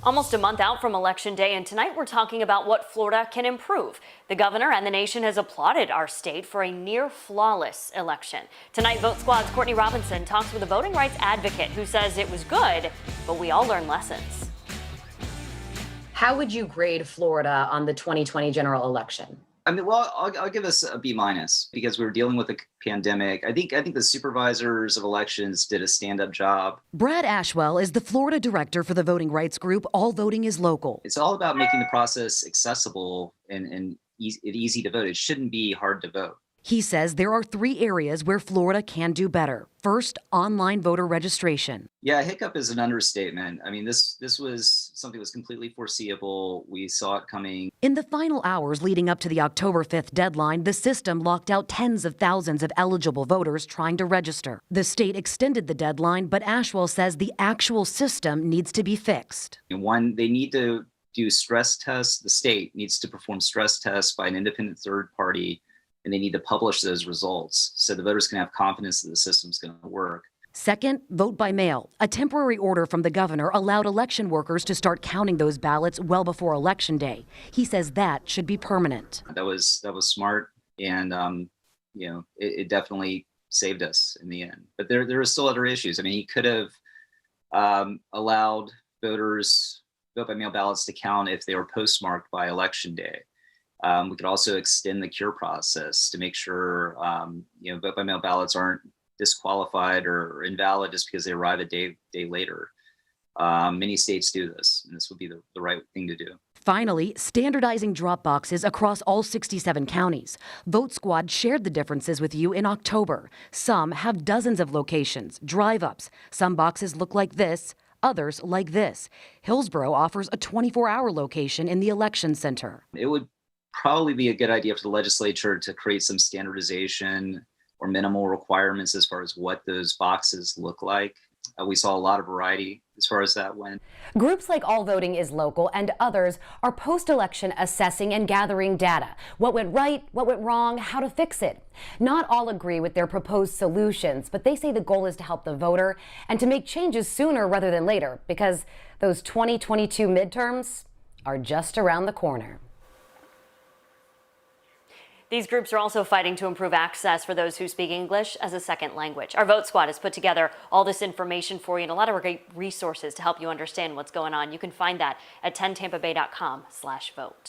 Almost a month out from Election Day, and tonight we're talking about what Florida can improve. The governor and the nation has applauded our state for a near flawless election. Tonight, Vote Squad's Courtney talks with a voting rights advocate who says it was good, but we all learned lessons. How would you grade Florida on the 2020 general election? I'll give us a B minus because we were dealing with a pandemic. I think the supervisors of elections did a stand-up job. Brad Ashwell is the Florida director for the voting rights group All Voting is Local. It's all about making the process accessible and easy to vote. It shouldn't be hard to vote. He says there are 3 areas where Florida can do better. First, online voter registration. Yeah, hiccup is an understatement. I mean, this was something that was completely foreseeable. We saw it coming. In the final hours leading up to the October 5th deadline, the system locked out tens of thousands of eligible voters trying to register. The state extended the deadline, but Ashwell says the actual system needs to be fixed. And one, they need to do stress tests. The state needs to perform stress tests by an independent third party, and they need to publish those results so the voters can have confidence that the system's going to work. Second, vote by mail. A temporary order from the governor allowed election workers to start counting those ballots well before Election Day. He says that should be permanent. That was smart, and it definitely saved us in the end. But there are still other issues. I mean, he could have allowed voters vote by mail ballots to count if they were postmarked by Election Day. We could also extend the cure process to make sure vote by mail ballots aren't disqualified or invalid just because they arrive a day later. Many states do this, and this would be the right thing to do. Finally, standardizing drop boxes across all 67 counties. Vote Squad shared the differences with you in October. Some have dozens of locations, drive-ups. Some boxes look like this, others like this. Hillsborough offers a 24-hour location in the election center. It would probably be a good idea for the legislature to create some standardization or minimal requirements as far as what those boxes look like. We saw a lot of variety as far as that went. Groups like All Voting is Local and others are post-election assessing and gathering data. What went right, what went wrong, how to fix it. Not all agree with their proposed solutions, but they say the goal is to help the voter and to make changes sooner rather than later because those 2022 midterms are just around the corner. These groups are also fighting to improve access for those who speak English as a second language. Our Vote Squad has put together all this information for you and a lot of great resources to help you understand what's going on. You can find that at 10tampabay.com/vote.